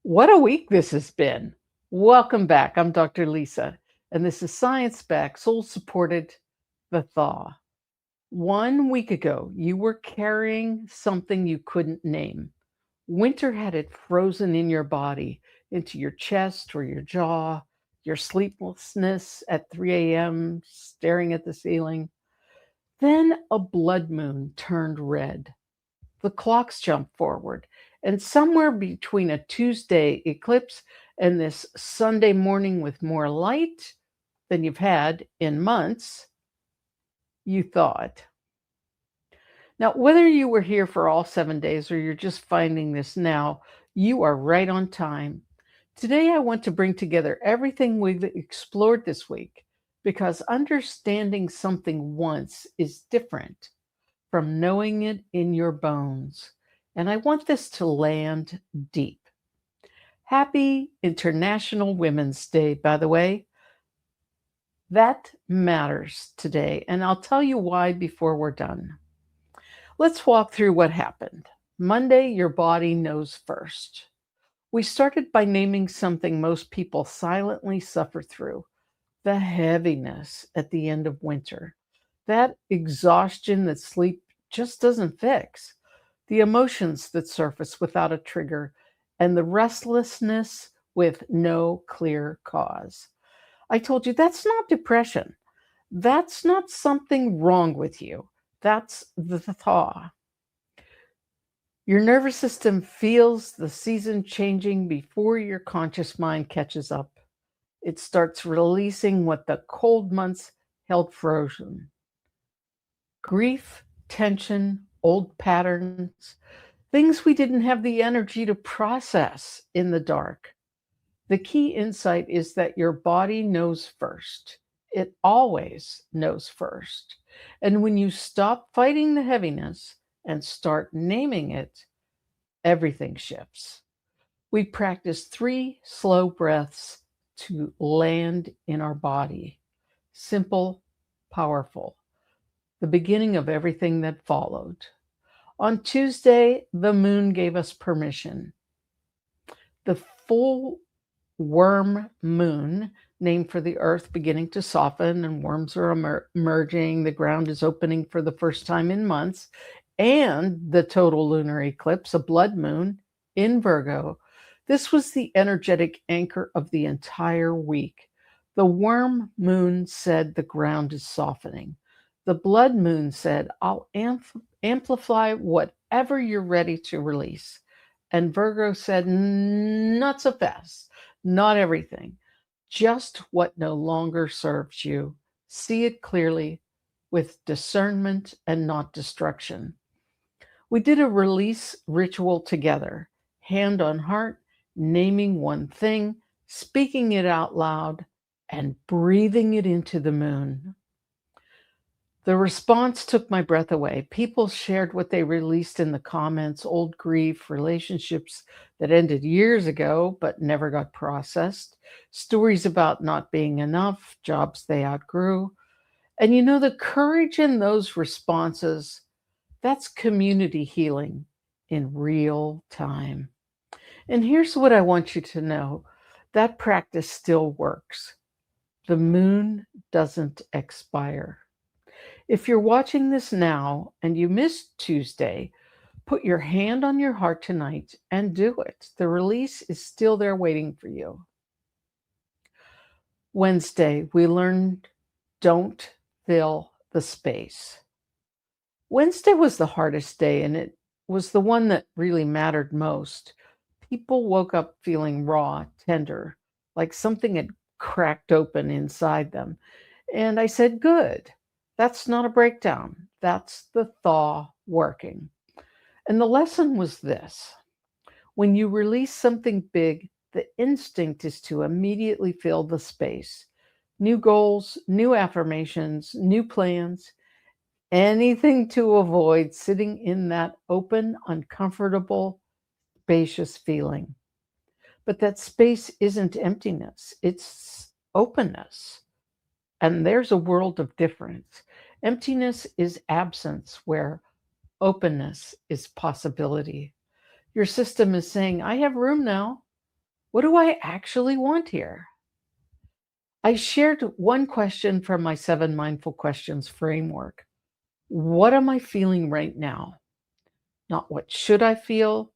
What a week this has been. Welcome back. I'm Dr. Lisa, and this is Science Back, Soul Supported, the Thaw. 1 week ago, you were carrying something you couldn't name. Winter had it frozen in your body, into your chest or your jaw, your sleeplessness at 3 a.m., staring at the ceiling. Then a blood moon turned red. The clocks jump forward. And somewhere between a Tuesday eclipse and this Sunday morning with more light than you've had in months, you thawed. Now, whether you were here for all 7 days or you're just finding this now, you are right on time. Today, I want to bring together everything we've explored this week because understanding something once is different from knowing it in your bones. And I want this to land deep. Happy International Women's Day, by the way. That matters today, and I'll tell you why before we're done. Let's walk through what happened. Monday, your body knows first. We started by naming something most people silently suffer through: the heaviness at the end of winter, that exhaustion that sleep just doesn't fix, the emotions that surface without a trigger, and the restlessness with no clear cause. I told you that's not depression. That's not something wrong with you. That's the thaw. Your nervous system feels the season changing before your conscious mind catches up. It starts releasing what the cold months held frozen: grief, tension, old patterns, things we didn't have the energy to process in the dark. The key insight is that your body knows first. It always knows first. And when you stop fighting the heaviness and start naming it, everything shifts. We practice 3 slow breaths to land in our body. Simple, powerful. The beginning of everything that followed. On Tuesday, the moon gave us permission. The full worm moon, named for the earth beginning to soften and worms are emerging, the ground is opening for the first time in months, and the total lunar eclipse, a blood moon in Virgo. This was the energetic anchor of the entire week. The worm moon said the ground is softening. The blood moon said, I'll amplify whatever you're ready to release. And Virgo said, not so fast, not everything, just what no longer serves you. See it clearly with discernment and not destruction. We did a release ritual together, hand on heart, naming one thing, speaking it out loud, and breathing it into the moon. The response took my breath away. People shared what they released in the comments: old grief, relationships that ended years ago but never got processed, stories about not being enough, jobs they outgrew. And the courage in those responses, that's community healing in real time. And here's what I want you to know: that practice still works. The moon doesn't expire. If you're watching this now and you missed Tuesday, put your hand on your heart tonight and do it. The release is still there waiting for you. Wednesday, we learned don't fill the space. Wednesday was the hardest day, and it was the one that really mattered most. People woke up feeling raw, tender, like something had cracked open inside them. And I said, good. That's not a breakdown. That's the thaw working. And the lesson was this: when you release something big, the instinct is to immediately fill the space. New goals, new affirmations, new plans, anything to avoid sitting in that open, uncomfortable, spacious feeling. But that space isn't emptiness, it's openness. And there's a world of difference. Emptiness is absence, where openness is possibility. Your system is saying, I have room now. What do I actually want here? I shared one question from my 7 mindful questions framework. What am I feeling right now? Not what should I feel,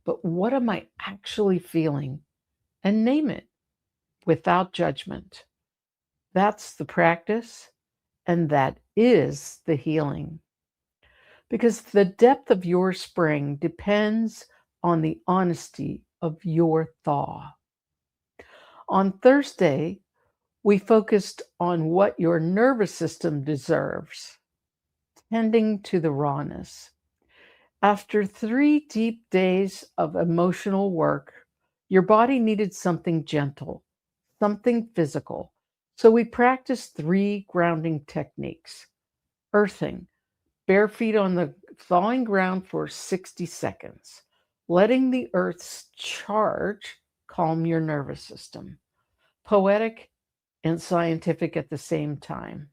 but what am I actually feeling? And name it without judgment. That's the practice, and that is the healing. Because the depth of your spring depends on the honesty of your thaw. On Thursday, we focused on what your nervous system deserves, tending to the rawness. After 3 deep days of emotional work, your body needed something gentle, something physical. So we practiced 3 grounding techniques: earthing, bare feet on the thawing ground for 60 seconds, letting the earth's charge calm your nervous system. Poetic and scientific at the same time.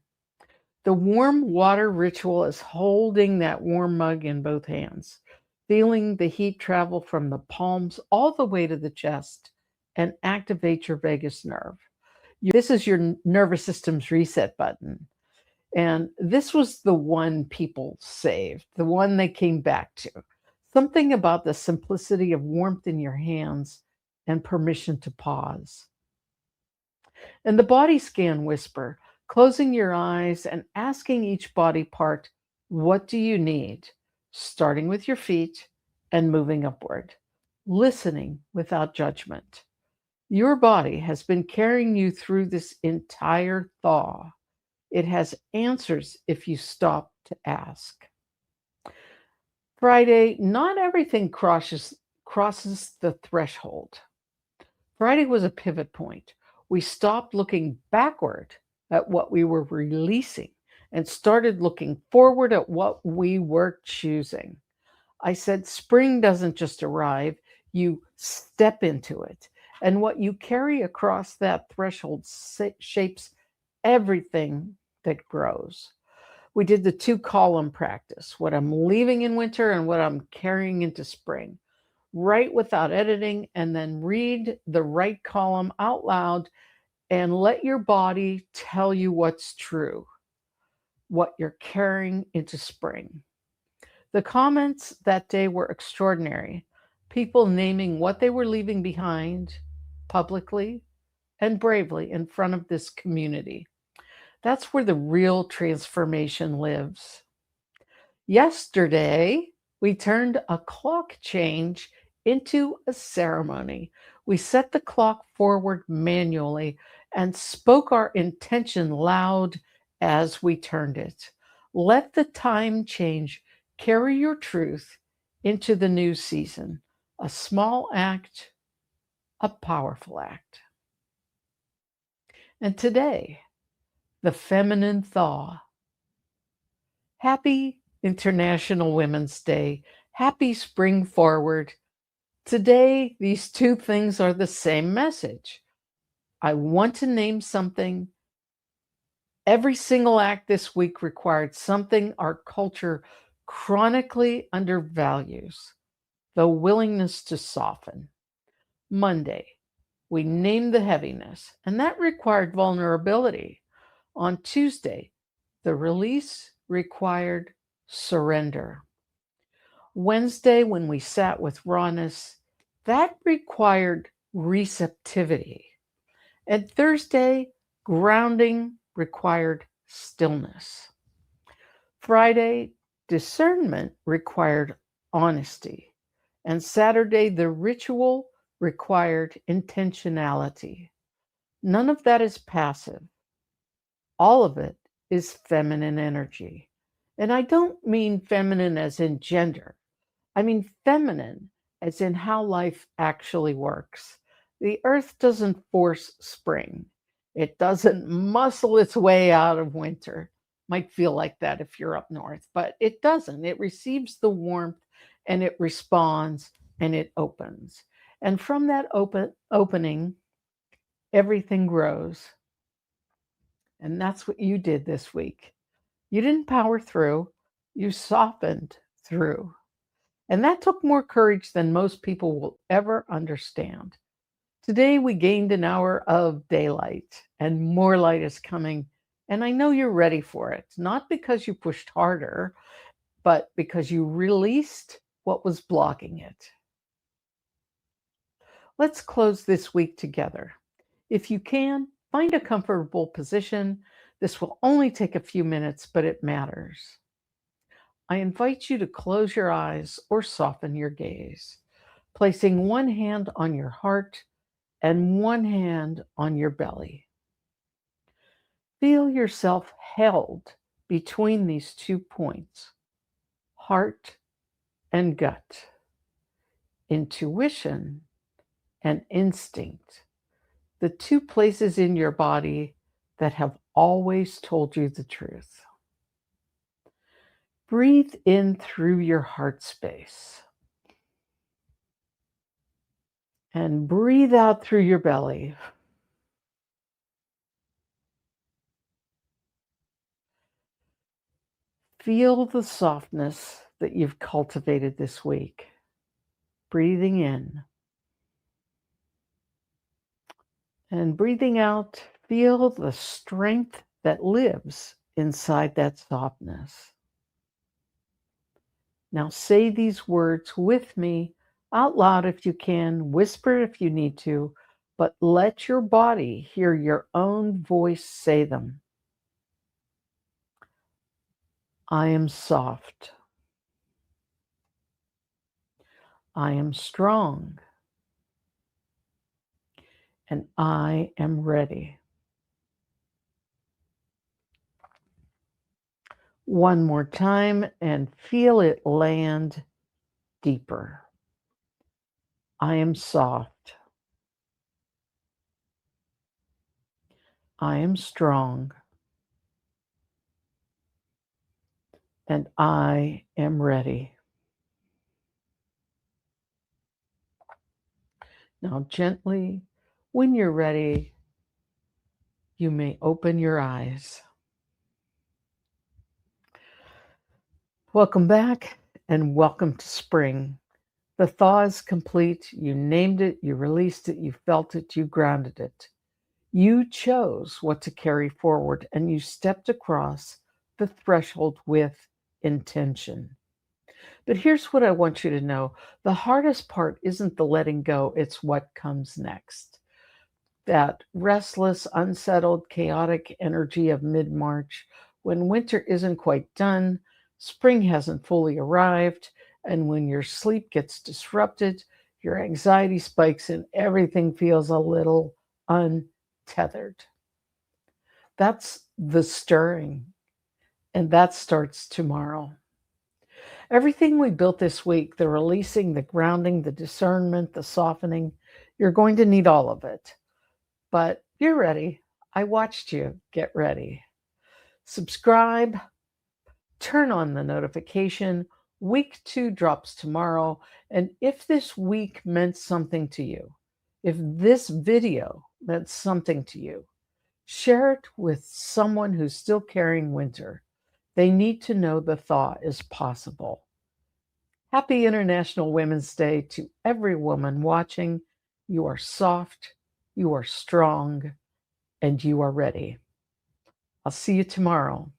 The warm water ritual is holding that warm mug in both hands, feeling the heat travel from the palms all the way to the chest and activate your vagus nerve. This is your nervous system's reset button. And this was the one people saved, the one they came back to. Something about the simplicity of warmth in your hands and permission to pause. And the body scan whisper, closing your eyes and asking each body part, what do you need? Starting with your feet and moving upward, listening without judgment. Your body has been carrying you through this entire thaw. It has answers if you stop to ask. Friday, not everything crosses the threshold. Friday was a pivot point. We stopped looking backward at what we were releasing and started looking forward at what we were choosing. I said, spring doesn't just arrive, you step into it. And what you carry across that threshold shapes everything that grows. We did the 2 column practice: what I'm leaving in winter and what I'm carrying into spring. Write without editing, and then read the right column out loud and let your body tell you what's true, what you're carrying into spring. The comments that day were extraordinary. People naming what they were leaving behind publicly and bravely in front of this community. That's where the real transformation lives. Yesterday, we turned a clock change into a ceremony. We set the clock forward manually and spoke our intention loud as we turned it. Let the time change carry your truth into the new season. A small act, a powerful act. And today, the feminine thaw. Happy International Women's Day. Happy Spring Forward. Today, these 2 things are the same message. I want to name something. Every single act this week required something our culture chronically undervalues: the willingness to soften. Monday, we named the heaviness, and that required vulnerability. On Tuesday, the release required surrender. Wednesday, when we sat with rawness, that required receptivity. And Thursday, grounding required stillness. Friday, discernment required honesty. And Saturday, the ritual required intentionality. None of that is passive. All of it is feminine energy. And I don't mean feminine as in gender. I mean feminine as in how life actually works. The earth doesn't force spring. It doesn't muscle its way out of winter. Might feel like that if you're up north, but it doesn't. It receives the warmth and it responds and it opens. And from that opening, everything grows. And that's what you did this week. You didn't power through, you softened through. And that took more courage than most people will ever understand. Today we gained an hour of daylight and more light is coming. And I know you're ready for it, not because you pushed harder, but because you released what was blocking it. Let's close this week together. If you can, find a comfortable position. This will only take a few minutes, but it matters. I invite you to close your eyes or soften your gaze, placing one hand on your heart and one hand on your belly. Feel yourself held between these 2 points, heart and gut, intuition and instinct, the 2 places in your body that have always told you the truth. Breathe in through your heart space and breathe out through your belly. Feel the softness that you've cultivated this week. Breathing in and breathing out, feel the strength that lives inside that softness. Now say these words with me out loud if you can, whisper if you need to, but let your body hear your own voice say them. I am soft. I am strong. And I am ready. One more time and feel it land deeper. I am soft. I am strong. And I am ready. Now, gently, when you're ready, you may open your eyes. Welcome back and welcome to spring. The thaw is complete. You named it, you released it, you felt it, you grounded it. You chose what to carry forward and you stepped across the threshold with intention. But here's what I want you to know. The hardest part isn't the letting go, it's what comes next. That restless, unsettled, chaotic energy of mid-March, when winter isn't quite done, spring hasn't fully arrived, and when your sleep gets disrupted, your anxiety spikes and everything feels a little untethered. That's the stirring, and that starts tomorrow. Everything we built this week, the releasing, the grounding, the discernment, the softening, you're going to need all of it. But you're ready. I watched you get ready. Subscribe, turn on the notification. Week 2 drops tomorrow. And if this week meant something to you, if this video meant something to you, share it with someone who's still carrying winter. They need to know the thaw is possible. Happy International Women's Day to every woman watching. You are soft, you are strong, and you are ready. I'll see you tomorrow.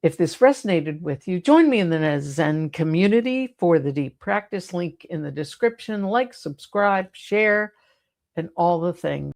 If this resonated with you, join me in the Zen community for the deep practice. Link in the description. Like, subscribe, share, and all the things.